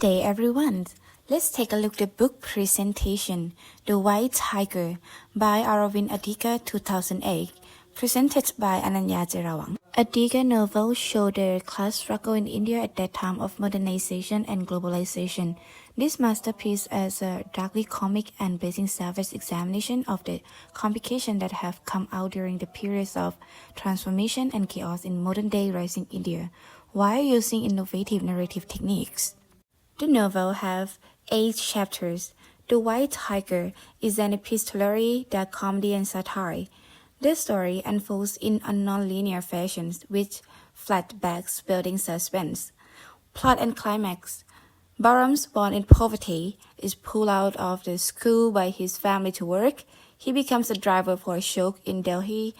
day, everyone. Let's take a look at the book presentation, The White Tiger by Aravind Adhika 2008, presented by Ananya Jerawang. Adhika novel showed the class struggle in India at that time of modernization and globalization. This masterpiece is a darkly comic and basic savage examination of the complications that have come out during the periods of transformation and chaos in modern-day rising India, while using innovative narrative techniques. The novel has 8 chapters. The White Tiger is an epistolary, dark comedy and satire. The story unfolds in a non-linear fashion with flashbacks building suspense. Plot and climax. Bahram, born in poverty, is pulled out of the school by his family to work. He becomes a driver for Ashok in Delhi,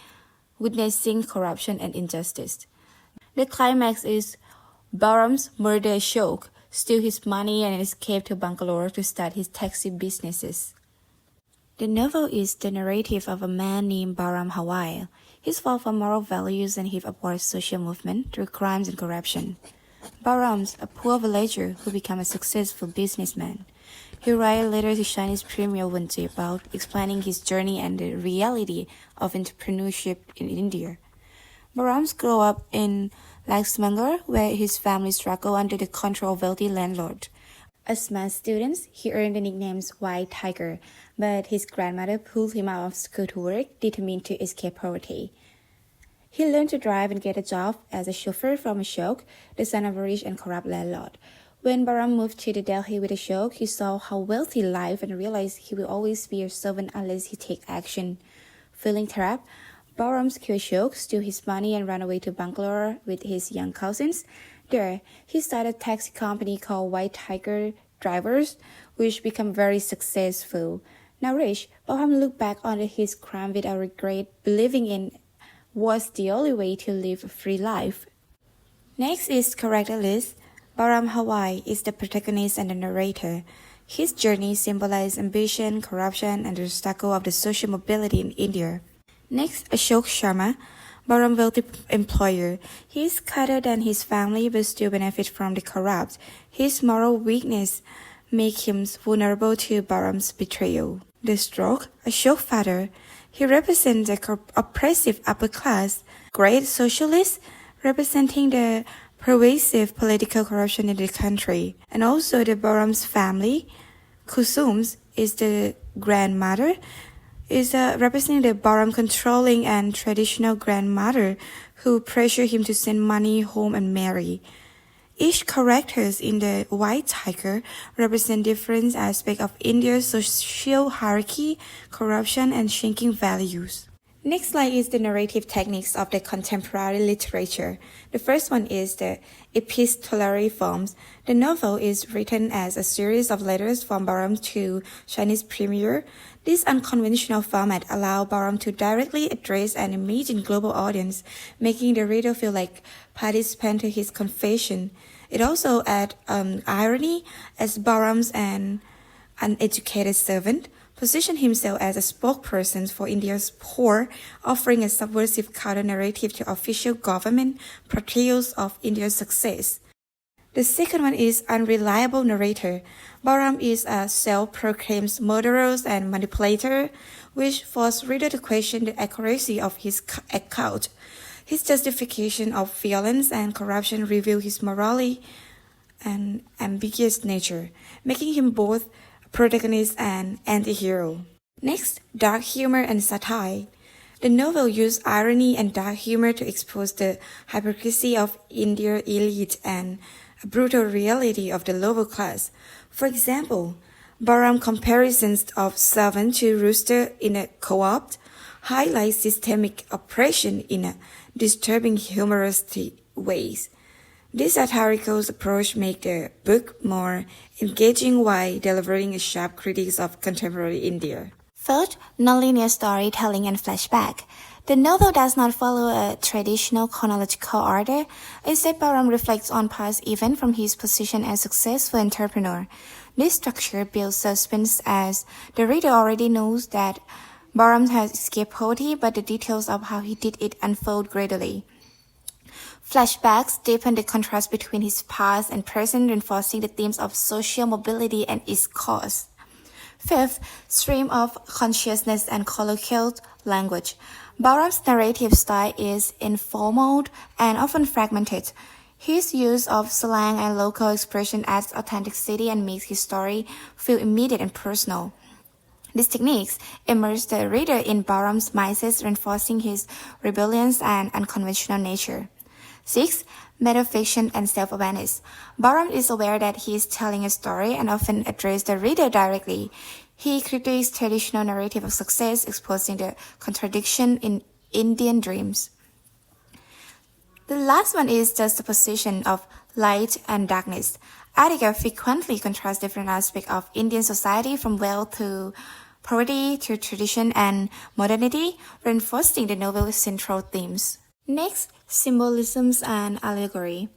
witnessing corruption and injustice. The climax is Bahram murders Ashok, steals his money and escapes to Bangalore to start his taxi businesses. The novel is the narrative of a man named Bahram Hawai. His fall from moral values and his upward social movement through crimes and corruption. Bahram, a poor villager who becomes a successful businessman. He writes letters to Chinese Premier Wen about explaining his journey and the reality of entrepreneurship in India. Bahram grew up in Laxmangar, where his family struggled under the control of wealthy landlord. As smart student, he earned the nickname White Tiger, but his grandmother pulled him out of school to work, determined to escape poverty. He learned to drive and get a job as a chauffeur from Ashok, the son of a rich and corrupt landlord. When Bahram moved to Delhi with Ashok, he saw how wealthy life and realized he will always be a servant unless he takes action. Feeling trapped, Bahram killed Ashok, stole his money and ran away to Bangalore with his young cousins. There, he started a taxi company called White Tiger Drivers, which became very successful. Now rich, Bahram looked back on his crime without regret, believing in was the only way to live a free life. Next is character list. Bahram Hawai is the protagonist and the narrator. His journey symbolizes ambition, corruption, and the struggle of the social mobility in India. Next, Ashok Sharma, Bahram's wealthy employer. He is cuter than his family but still benefits from the corrupt. His moral weakness makes him vulnerable to Bahram's betrayal. The Stroke, Ashok's father. He represents the oppressive upper class, great socialist, representing the pervasive political corruption in the country. And also the Bahram's family. Kusums is the grandmother, is representing the Bahram controlling and traditional grandmother who pressure him to send money home and marry. Each characters in the White Tiger represent different aspects of India's social hierarchy, corruption, and shrinking values. Next slide is the narrative techniques of the contemporary literature. The first one is the epistolary forms. The novel is written as a series of letters from Bahram to Chinese premier. This unconventional format allows Bahram to directly address an imagined global audience, making the reader feel like participant to his confession. It also adds irony, as Bahram, an uneducated servant, positioned himself as a spokesperson for India's poor, offering a subversive counter-narrative to official government portrayals of India's success. The second one is unreliable narrator. Bahram is a self-proclaimed murderer and manipulator, which forces reader to question the accuracy of his account. His justification of violence and corruption reveal his morally and ambiguous nature, making him both protagonist and anti-hero. Next, dark humor and satire. The novel used irony and dark humor to expose the hypocrisy of Indian elite and a brutal reality of the lower class. For example, Bahram comparisons of servant to rooster in a co-op highlights systemic oppression in a disturbing humorous ways. This satirical approach makes the book more engaging while delivering a sharp critique of contemporary India. Third, nonlinear storytelling and flashback. The novel does not follow a traditional chronological order. Instead, Bahram reflects on past events from his position as a successful entrepreneur. This structure builds suspense as the reader already knows that Bahram has escaped poverty, but the details of how he did it unfold gradually. Flashbacks deepen the contrast between his past and present, reinforcing the themes of social mobility and its cause. Fifth, stream of consciousness and colloquial language. Bahram's narrative style is informal and often fragmented. His use of slang and local expression adds authenticity and makes his story feel immediate and personal. These techniques immerse the reader in Bahram's mindset, reinforcing his rebellious and unconventional nature. 6. Metafiction and self-awareness. Bahram is aware that he is telling a story and often addresses the reader directly. He critiques traditional narrative of success, exposing the contradiction in Indian dreams. The last one is just the position of light and darkness. Attica frequently contrasts different aspects of Indian society from wealth to poverty to tradition and modernity, reinforcing the novel's central themes. Next, symbolisms and allegory.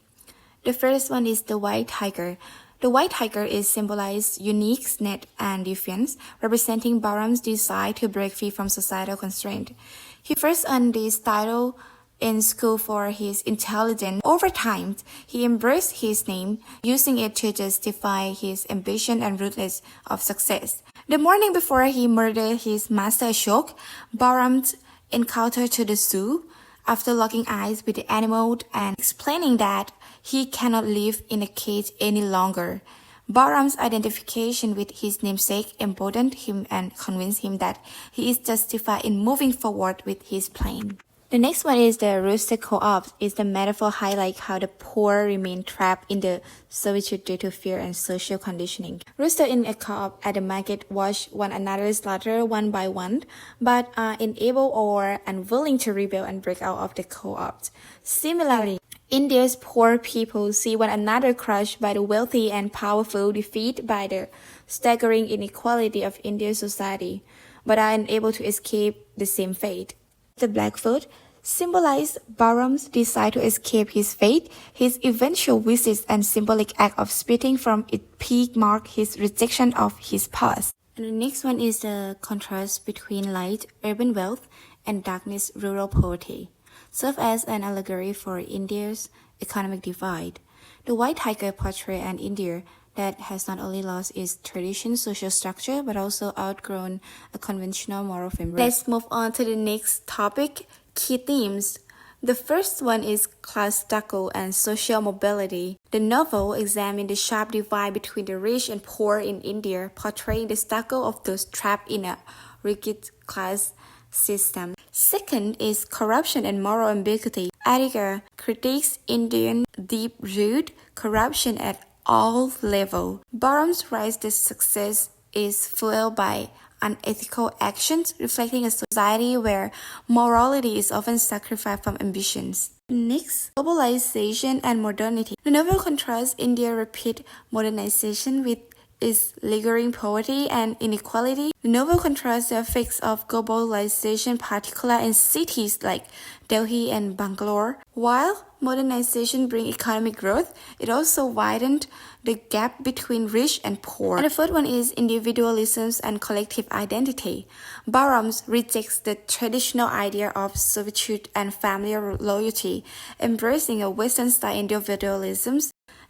The first one is the white tiger. The white tiger is symbolized uniqueness and defiance, representing Bahram's desire to break free from societal constraint. He first earned this title in school for his intelligence. Over time, he embraced his name, using it to justify his ambition and ruthlessness of success. The morning before he murdered his master Ashok, Bahram encountered to the zoo after locking eyes with the animal and explaining that he cannot live in a cage any longer. Bahram's identification with his namesake emboldened him and convinced him that he is justified in moving forward with his plan. The next one is the rooster co-op. Is the metaphor highlight how the poor remain trapped in the servitude due to fear and social conditioning. Rooster in a co-op at the market watch one another slaughter one by one, but are unable or unwilling to rebel and break out of the co-op. Similarly, India's poor people see one another crushed by the wealthy and powerful, defeated by the staggering inequality of Indian society, but are unable to escape the same fate. The Blackfoot symbolized Bahram's desire to escape his fate. His eventual visit and symbolic act of spitting from its peak mark his rejection of his past. And the next one is the contrast between light, urban wealth, and darkness, rural poverty. Serve as an allegory for India's economic divide. The white tiger portrays an India that has not only lost its tradition, social structure, but also outgrown a conventional moral framework. Let's move on to the next topic, key themes. The first one is class struggle and social mobility. The novel examines the sharp divide between the rich and poor in India, portraying the struggle of those trapped in a rigid class system. Second is corruption and moral ambiguity. Attica critiques Indian deep-rooted corruption at all levels. Bahram's rise to success is fueled by unethical actions, reflecting a society where morality is often sacrificed from ambitions. Next, globalization and modernity. The novel contrasts India's rapid modernization with its lingering poverty and inequality. The novel contrasts the effects of globalization, particularly in cities like Delhi and Bangalore. While modernization brings economic growth, it also widened the gap between rich and poor. And the third one is individualism and collective identity. Bahram rejects the traditional idea of servitude and family loyalty, embracing a Western-style individualism.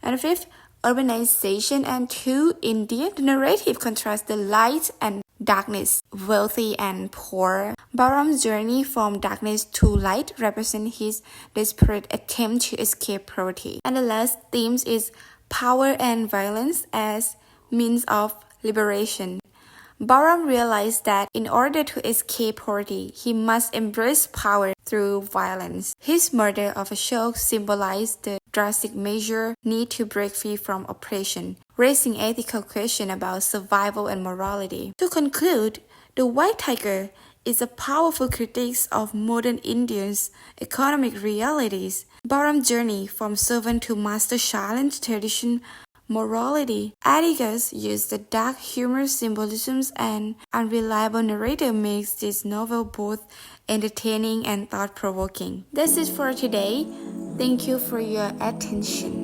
And the fifth, urbanization and to India. The narrative contrasts the light and darkness, wealthy and poor. Bahram's journey from darkness to light represents his desperate attempt to escape poverty. And the last theme is power and violence as means of liberation. Bahram realized that in order to escape poverty, he must embrace power through violence. His murder of Ashok symbolized the drastic measure need to break free from oppression, raising ethical questions about survival and morality. To conclude, The White Tiger is a powerful critique of modern India's economic realities. Bahram's journey from servant to master challenged tradition, morality. Atticus used the dark humor, symbolisms, and unreliable narrative makes this novel both entertaining and thought-provoking. That's it for today. Thank you for your attention.